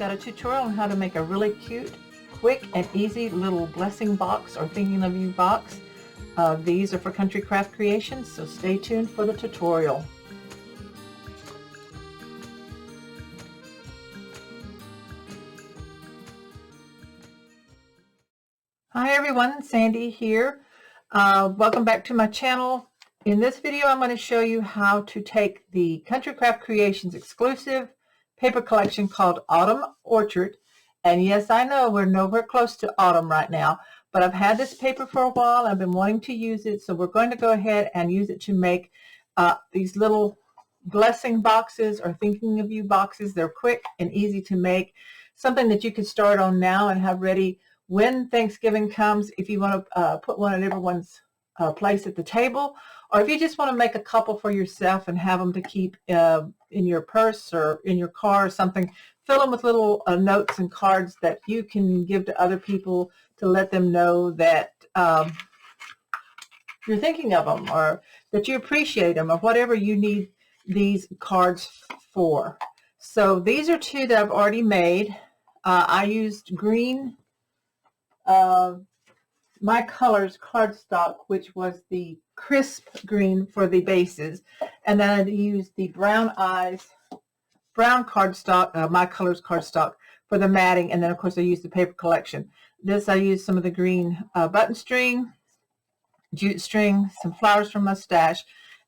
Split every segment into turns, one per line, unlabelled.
got a tutorial on how to make a really cute, quick, and easy little blessing box or thinking of you box. These are for Country Craft Creations, so stay tuned for the tutorial. Hi everyone, Sandy here. Welcome back to my channel. In this video, I'm going to show you how to take the Country Craft Creations exclusive paper collection called Autumn Orchard. And yes, I know we're nowhere close to autumn right now, but I've had this paper for a while. I've been wanting to use it, so we're going to go ahead and use it to make these little blessing boxes or thinking of you boxes. They're quick and easy to make, something that you can start on now and have ready when Thanksgiving comes, if you want to put one at everyone's place at the table, or if you just want to make a couple for yourself and have them to keep in your purse or in your car or something. Fill them with little notes and cards that you can give to other people to let them know that you're thinking of them or that you appreciate them or whatever you need these cards for. So these are two that I've already made. I used green My Colors cardstock, which was the crisp green for the bases, and then I used the brown cardstock, My Colors cardstock for the matting, and then of course I used the paper collection. This I used some of the green button string, jute string, some flowers from my stash,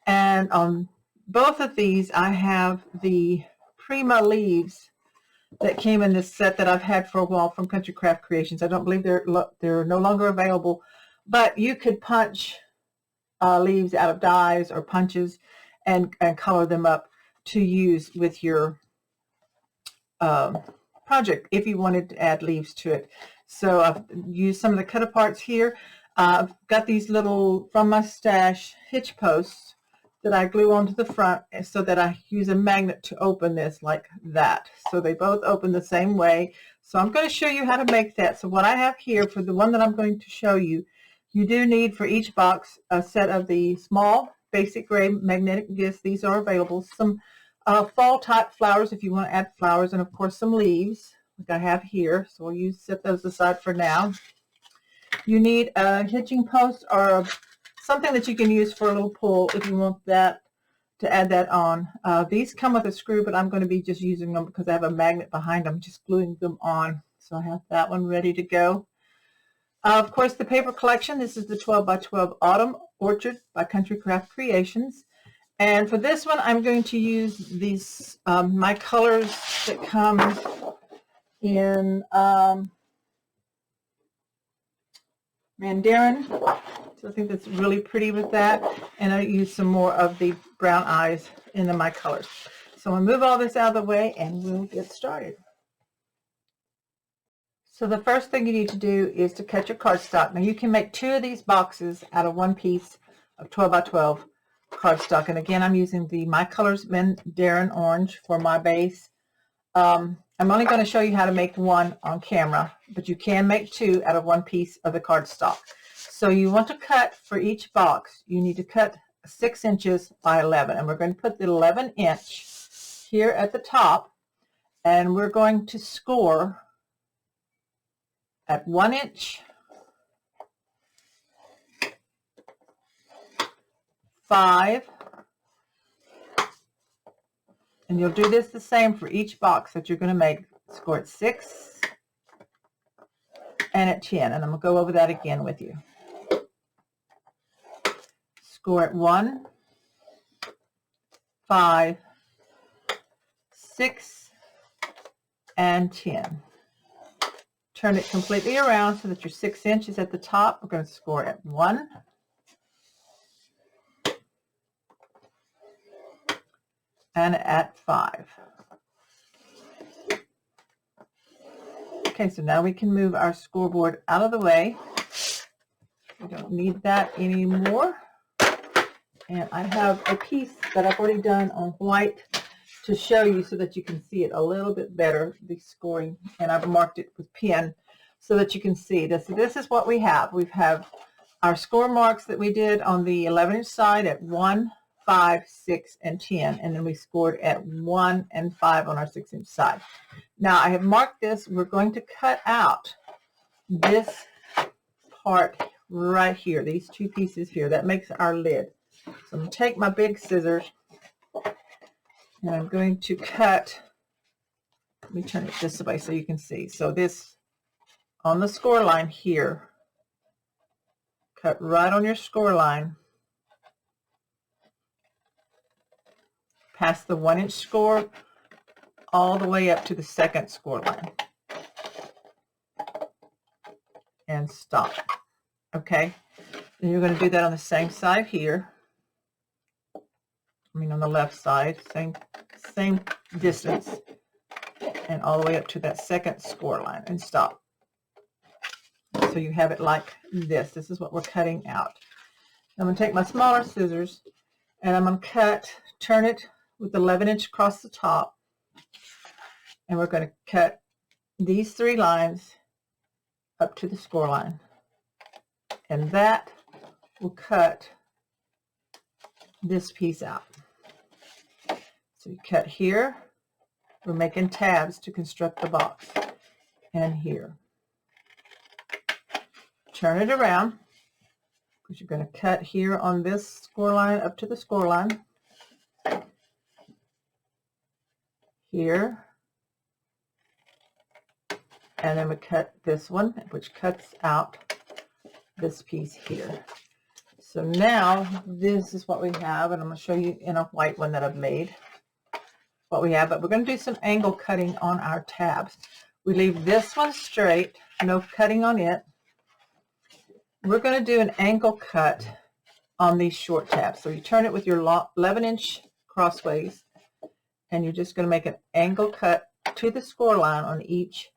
and on both of these I have the Prima leaves that came in this set that I've had for a while from Country Craft Creations. I don't believe they're no longer available, but you could punch leaves out of dies or punches and color them up to use with your project if you wanted to add leaves to it. So I've used some of the cut aparts here. I've got these little from my stash hitch posts that I glue onto the front so that I use a magnet to open this like that. So they both open the same way. So I'm going to show you how to make that. So what I have here for the one that I'm going to show you, you do need for each box a set of the small basic gray magnetic discs. These are available. Some fall type flowers if you want to add flowers, and of course some leaves like I have here. So we'll set those aside for now. You need a hitching post or something that you can use for a little pull if you want that to add that on. These come with a screw, but I'm going to be just using them because I have a magnet behind them, just gluing them on. So I have that one ready to go. Of course, the paper collection. This is the 12 by 12 Autumn Orchard by Country Craft Creations. And for this one, I'm going to use these My Colors that come in Mandarin. So I think that's really pretty with that, and I use some more of the brown eyes in the My Colors. So I'll move all this out of the way and we'll get started. So the first thing you need to do is to cut your cardstock. Now you can make two of these boxes out of one piece of 12 by 12 cardstock, and again I'm using the My Colors Mandarin Orange for my base. I'm only going to show you how to make one on camera, but you can make two out of one piece of the cardstock. So you want to cut for each box, you need to cut 6 inches by 11, and we're going to put the 11 inch here at the top, and we're going to score at 1 inch, 5, and you'll do this the same for each box that you're going to make. Score at 6 and at 10, and I'm going to go over that again with you. Score at 1, 5, 6, and 10. Turn it completely around so that your 6 inches at the top. We're going to score at 1, and at 5. Okay, so now we can move our scoreboard out of the way. We don't need that anymore. And I have a piece that I've already done on white to show you so that you can see it a little bit better, the scoring, and I've marked it with pen so that you can see this. So this is what we have. We have our score marks that we did on the 11-inch side at 1, 5, 6, and 10, and then we scored at 1 and 5 on our 6-inch side. Now I have marked this. We're going to cut out this part right here, these two pieces here. That makes our lid. So I'm going to take my big scissors and I'm going to cut. Let me turn it this way so you can see. So this on the score line here, cut right on your score line, past the 1-inch score all the way up to the second score line, and stop. Okay, and you're going to do that on the same side here. I mean on the left side, same distance, and all the way up to that second score line, and stop. So you have it like this. This is what we're cutting out. I'm going to take my smaller scissors and I'm going to turn it with 11-inch across the top, and we're going to cut these 3 lines up to the score line, and that will cut this piece out. So you cut here. We're making tabs to construct the box, and here. Turn it around, because you're going to cut here on this score line up to the score line. Here. And then we cut this one, which cuts out this piece here. So now this is what we have, and I'm going to show you in a white one that I've made what we have, but we're going to do some angle cutting on our tabs. We leave this one straight, no cutting on it. We're going to do an angle cut on these short tabs. So you turn it with your 11-inch crossways, and you're just going to make an angle cut to the score line on each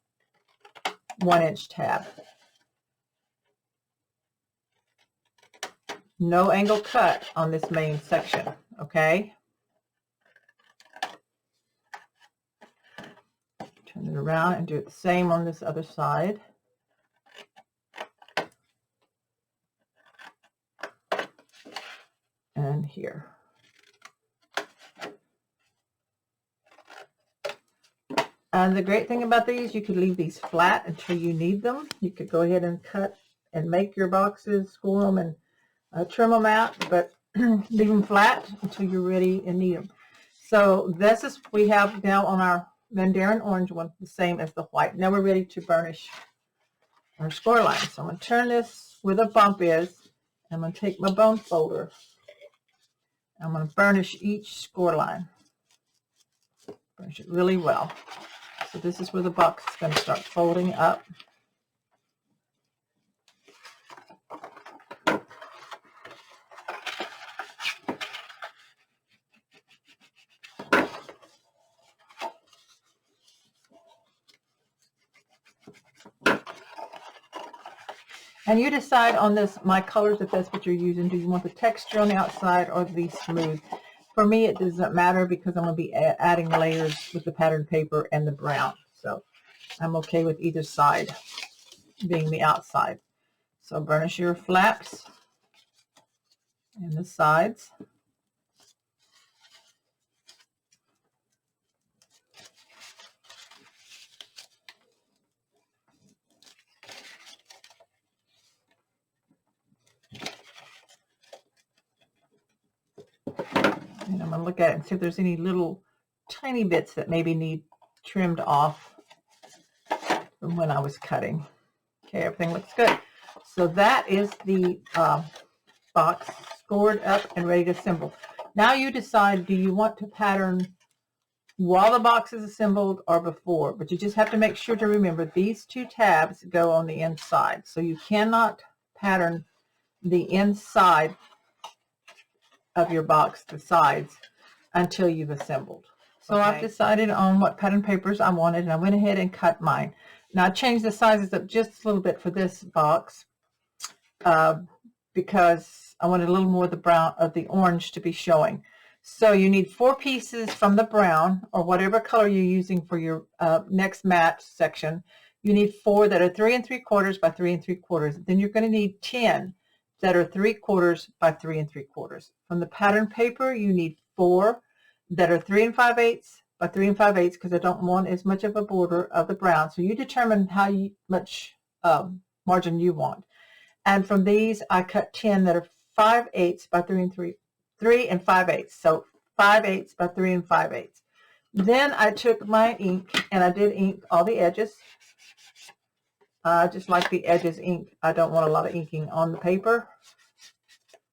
1-inch tab. No angle cut on this main section, okay? Turn it around and do it the same on this other side. And here. And the great thing about these, you could leave these flat until you need them. You could go ahead and cut and make your boxes, score them, and trim them out, but leave them flat until you're ready and need them. So this is what we have now on our Mandarin orange one, the same as the white. Now we're ready to burnish our score line. So I'm going to turn this where the bump is. I'm going to take my bone folder. I'm going to burnish each score line. Burnish it really well. So this is where the box is going to start folding up. And you decide on this, my colors, if that's what you're using. Do you want the texture on the outside or the smooth? For me, it doesn't matter because I'm going to be adding layers with the pattern paper and the brown. So I'm okay with either side being the outside. So burnish your flaps and the sides. And I'm going to look at it and see if there's any little tiny bits that maybe need trimmed off from when I was cutting. Okay, everything looks good. So that is the box scored up and ready to assemble. Now you decide, do you want to pattern while the box is assembled or before? But you just have to make sure to remember these 2 tabs go on the inside. So you cannot pattern the inside of your box, the sides, until you've assembled. So okay. I've decided on what pattern papers I wanted, and I went ahead and cut mine. Now I changed the sizes up just a little bit for this box because I wanted a little more of the brown of the orange to be showing. So you need 4 pieces from the brown, or whatever color you're using for your next mat section. You need 4 that are 3 3/4 by 3 3/4. Then you're going to need 10 that are 3/4 by 3 3/4. From the pattern paper, you need 4 that are 3 5/8 by 3 5/8 because I don't want as much of a border of the brown. So you determine how much margin you want. And from these, I cut 10 that are 5/8 by 3 5/8. So 5/8 by 3 5/8. Then I took my ink and I did ink all the edges. I just like the edges ink. I don't want a lot of inking on the paper.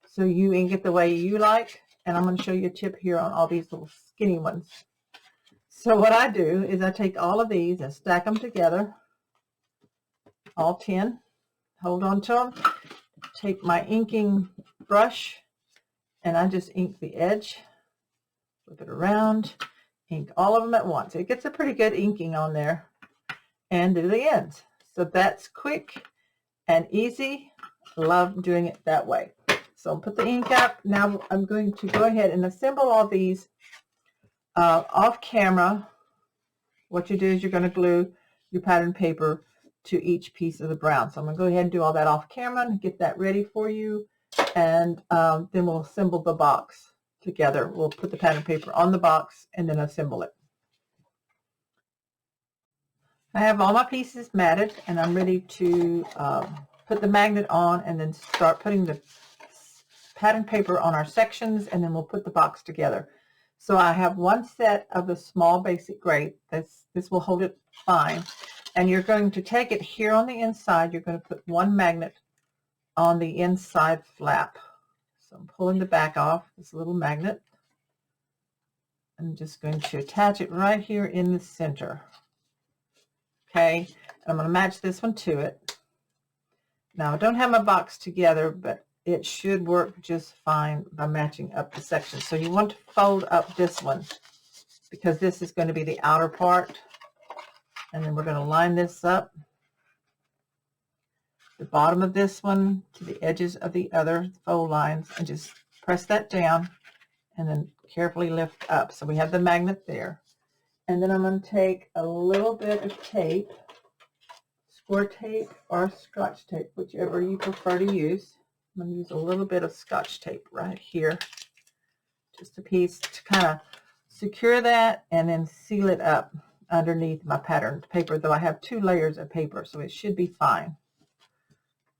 So you ink it the way you like. And I'm going to show you a tip here on all these little skinny ones. So what I do is I take all of these and stack them together, all 10. Hold on to them. Take my inking brush and I just ink the edge, flip it around, ink all of them at once. It gets a pretty good inking on there, and do the ends. So that's quick and easy. Love doing it that way. So I'll put the ink up. Now I'm going to go ahead and assemble all these off camera. What you do is you're going to glue your pattern paper to each piece of the brown. So I'm going to go ahead and do all that off camera and get that ready for you. And then we'll assemble the box together. We'll put the pattern paper on the box and then assemble it. I have all my pieces matted and I'm ready to put the magnet on and then start putting the pattern paper on our sections, and then we'll put the box together. So I have one set of the small basic gray. This will hold it fine. And you're going to take it here on the inside. You're going to put one magnet on the inside flap. So I'm pulling the back off, this little magnet. I'm just going to attach it right here in the center. Okay, and I'm going to match this one to it. Now I don't have my box together, but it should work just fine by matching up the sections. So you want to fold up this one because this is going to be the outer part. And then we're going to line this up, the bottom of this one to the edges of the other fold lines, and just press that down and then carefully lift up. So we have the magnet there. And then I'm going to take a little bit of tape, score tape or Scotch tape, whichever you prefer to use. I'm going to use a little bit of Scotch tape right here, just a piece to kind of secure that and then seal it up underneath my pattern paper, though I have 2 layers of paper, so it should be fine.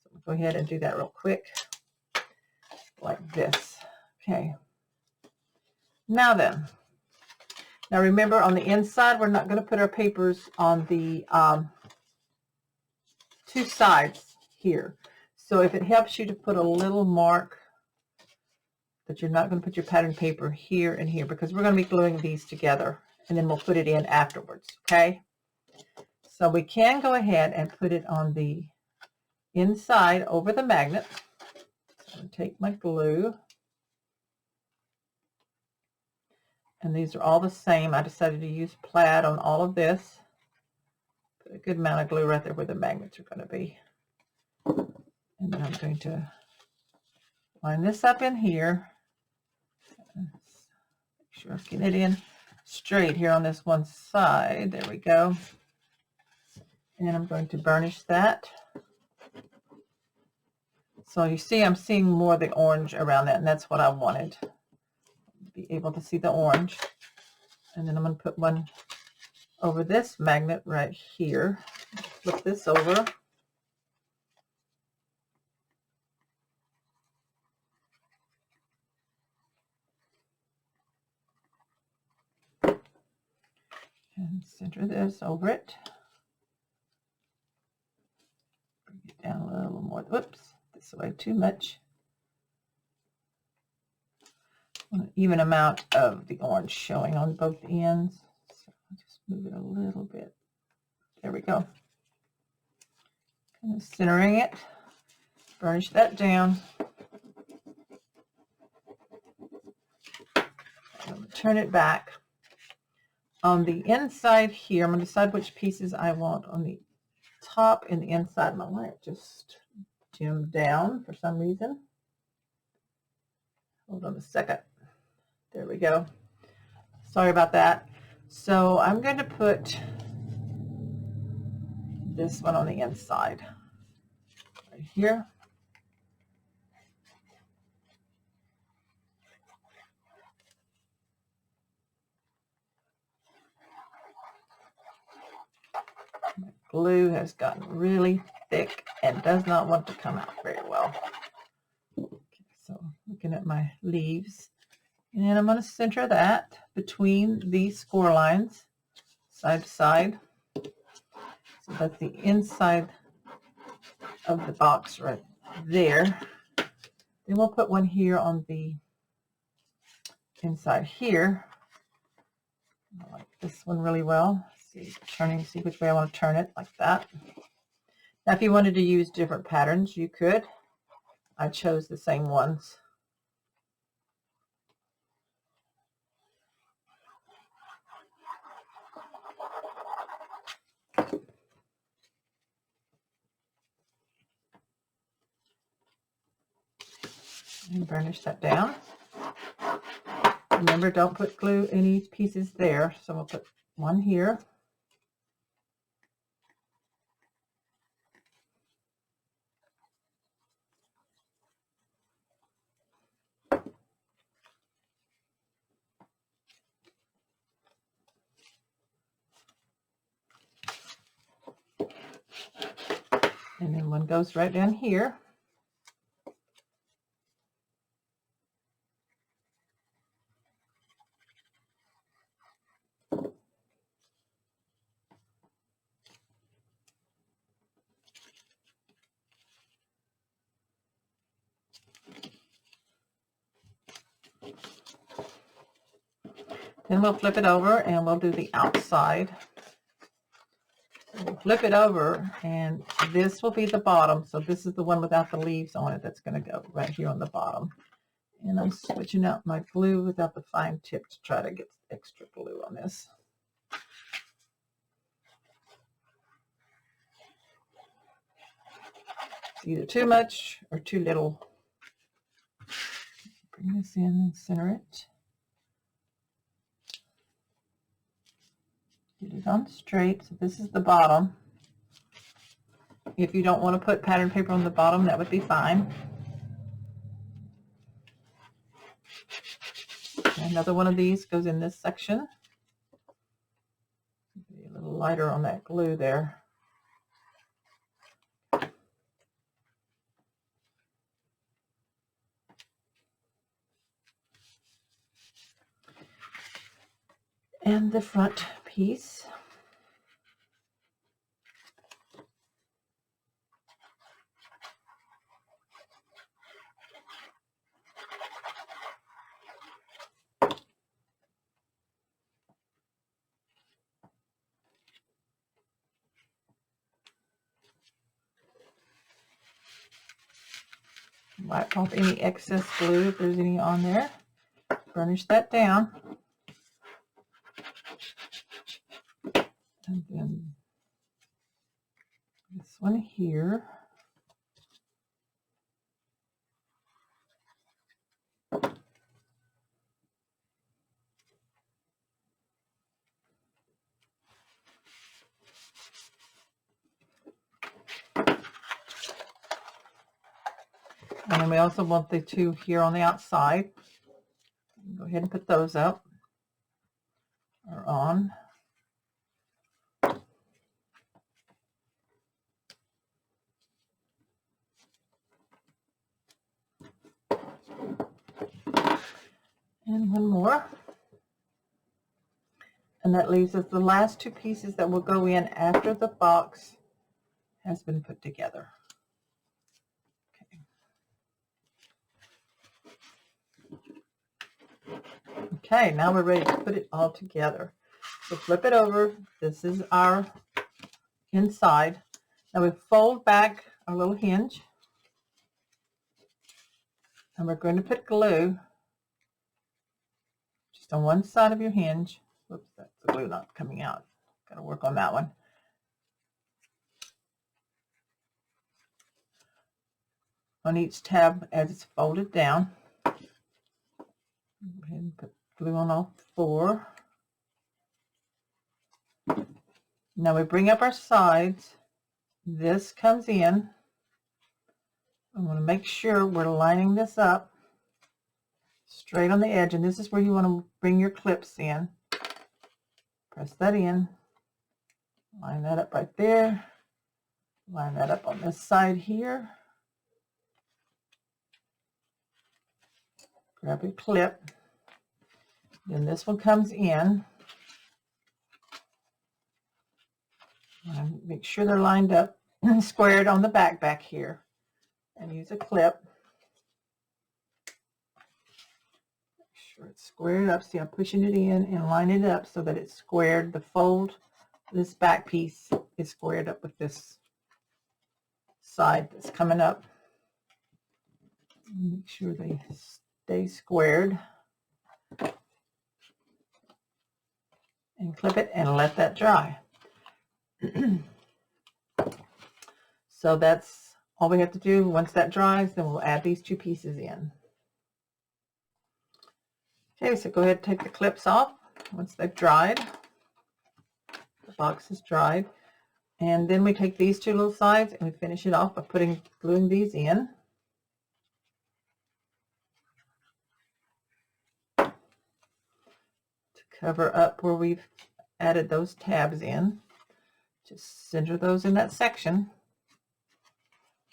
So go ahead and do that real quick, like this. Okay. Now then, now remember on the inside, we're not going to put our papers on the 2 sides here. So if it helps you to put a little mark that you're not going to put your pattern paper here and here, because we're going to be gluing these together and then we'll put it in afterwards. Okay, so we can go ahead and put it on the inside over the magnet. So I'm going to take my glue, and these are all the same. I decided to use plaid on all of this. Put a good amount of glue right there where the magnets are going to be. And then I'm going to line this up in here. Make sure I get it in straight here on this one side. There we go. And I'm going to burnish that. So you see I'm seeing more of the orange around that, and that's what I wanted. Be able to see the orange. And then I'm going to put one over this magnet right here. Flip this over. And center this over it. Bring it down a little more. Whoops, this way too much. An even amount of the orange showing on both ends. So I'll just move it a little bit. There we go. Kind of centering it. Burnish that down. I'm going to turn it back. On the inside here, I'm going to decide which pieces I want on the top and the inside. My light just dimmed down for some reason. Hold on a second. There we go. Sorry about that. So I'm going to put this one on the inside right here. My glue has gotten really thick and does not want to come out very well. Okay, so looking at my leaves, and I'm going to center that between these score lines, side to side. So that's the inside of the box right there. Then we'll put one here on the inside here. I like this one really well. See which way I want to turn it, like that. Now, if you wanted to use different patterns, you could. I chose the same ones. And burnish that down. Remember, don't put glue any pieces there. So we'll put one here. And then one goes right down here. Then we'll flip it over and we'll do the outside. So we'll flip it over and this will be the bottom. So this is the one without the leaves on it that's going to go right here on the bottom. And I'm switching out my glue without the fine tip to try to get extra glue on this. It's either too much or too little. Bring this in and center it. Get it on straight. So this is the bottom. If you don't want to put pattern paper on the bottom, that would be fine. Another one of these goes in this section. Be a little lighter on that glue there. And the front piece. Wipe off any excess glue if there's any on there. Burnish that down. And then this one here. And then we also want the two here on the outside. Go ahead and put those up or on. And one more. And that leaves us the last two pieces that will go in after the box has been put together. Okay, now we're ready to put it all together. So flip it over. This is our inside. Now we fold back our little hinge. And we're going to put glue just on one side of your hinge. Whoops, that's the glue not coming out. Got to work on that one. On each tab as it's folded down. Go ahead and put glue on all four. Now we bring up our sides. This comes in. I want to make sure we're lining this up straight on the edge, and this is where you want to bring your clips in. Press that in Line that up right there. Line that up on this side here. Grab a clip. Then this one comes in. And make sure they're lined up and squared on the back here. And use a clip. Make sure it's squared up. See, I'm pushing it in and line it up so that it's squared. The fold, this back piece is squared up with this side that's coming up. Make sure they stay squared. And clip it and let that dry. So that's all we have to do. Once that dries, then we'll add these two pieces in. Okay, so go ahead and take the clips off once they've dried. The box is dried. And then we take these two little sides and we finish it off by gluing these in. To cover up where we've added those tabs in. Just center those in that section.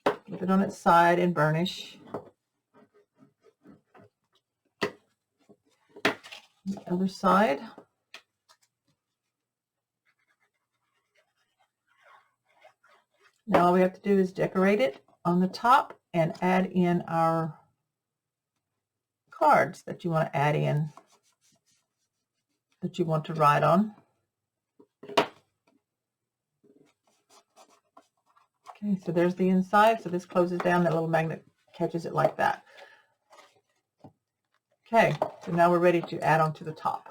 Flip it on its side and burnish. The other side. Now all we have to do is decorate it on the top and add in our cards that you want to add in, that you want to write on. Okay, so there's the inside. So this closes down. That little magnet catches it like that. Okay, so now we're ready to add on to the top.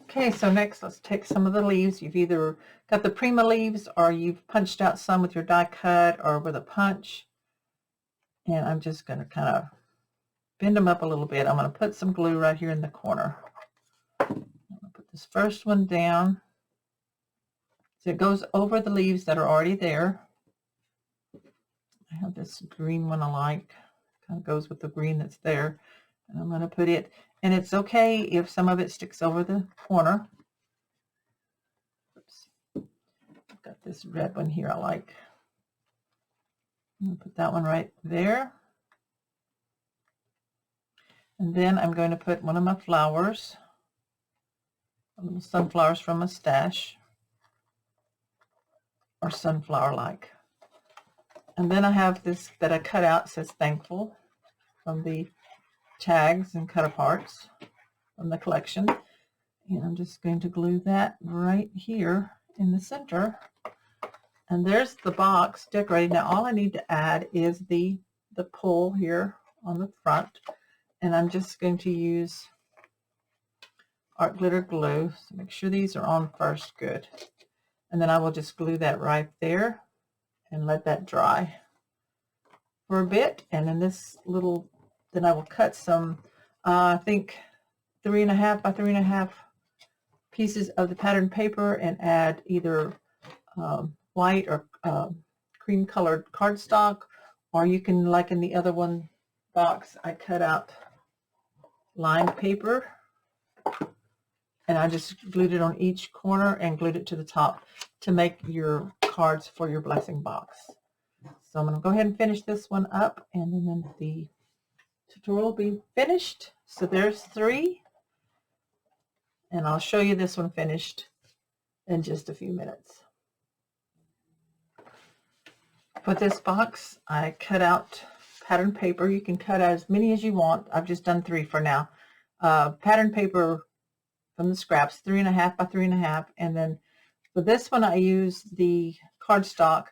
Okay, so next let's take some of the leaves. You've either got the Prima leaves or you've punched out some with your die cut or with a punch. And I'm just going to kind of bend them up a little bit. I'm going to put some glue right here in the corner. I'm going to put this first one down. So it goes over the leaves that are already there. I have this green one I like. Kind of goes with the green that's there. And I'm going to put it, and it's okay if some of it sticks over the corner. Oops. I've got this red one here I like. I'm going to put that one right there. And then I'm going to put one of my flowers, little sunflowers from my stash, or sunflower-like. And then I have this that I cut out, says thankful, from the tags and cut aparts from the collection. And I'm just going to glue that right here in the center. And there's the box decorated. Now all I need to add is the pull here on the front. And I'm just going to use art glitter glue. So make sure these are on first good. And then I will just glue that right there and let that dry for a bit. And then this little, then I will cut some, I think 3.5 by 3.5 pieces of the pattern paper and add either white or cream colored cardstock, or you can, like in the other one box, I cut out lined paper and I just glued it on each corner and glued it to the top to make your cards for your blessing box. So I'm going to go ahead and finish this one up, and then the tutorial will be finished. So there's 3, and I'll show you this one finished in just a few minutes. For this box, I cut out pattern paper. You can cut out as many as you want. I've just done 3 for now. Pattern paper from the scraps, 3.5 by 3.5, and then for this one I used the cardstock,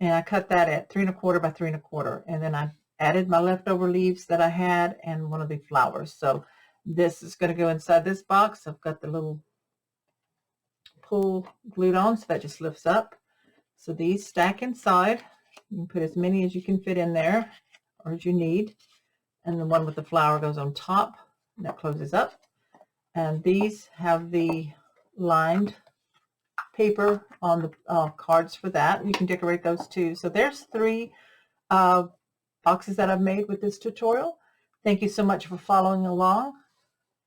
and I cut that at 3.25 by 3.25, and then I added my leftover leaves that I had and one of the flowers. So this is going to go inside this box. I've got the little pull glued on, so that just lifts up. So these stack inside. You can put as many as you can fit in there or as you need, and the one with the flower goes on top, and that closes up. And these have the lined paper on the cards for that. You can decorate those too. So there's 3 boxes that I've made with this tutorial. Thank you so much for following along.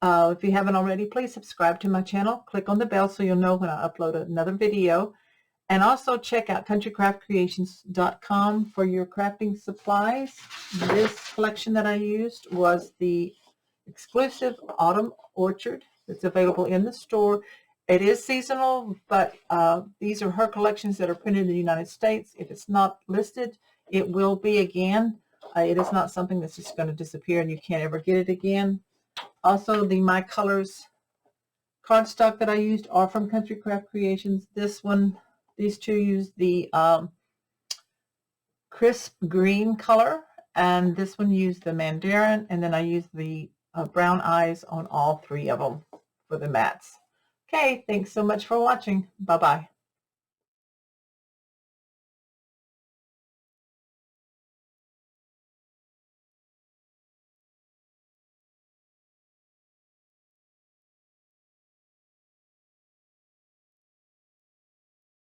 If you haven't already, please subscribe to my channel. Click on the bell so you'll know when I upload another video. And also check out countrycraftcreations.com for your crafting supplies. This collection that I used was the exclusive Autumn Orchard that's available in the store. It is seasonal, but these are her collections that are printed in the United States. If it's not listed, it will be again. It is not something that's just going to disappear and you can't ever get it again. Also, the My Colors cardstock that I used are from Country Craft Creations. This one, these two use the crisp green color, and this one used the mandarin, and then I used the brown eyes on all three of them for the mats. Okay, thanks so much for watching. Bye-bye.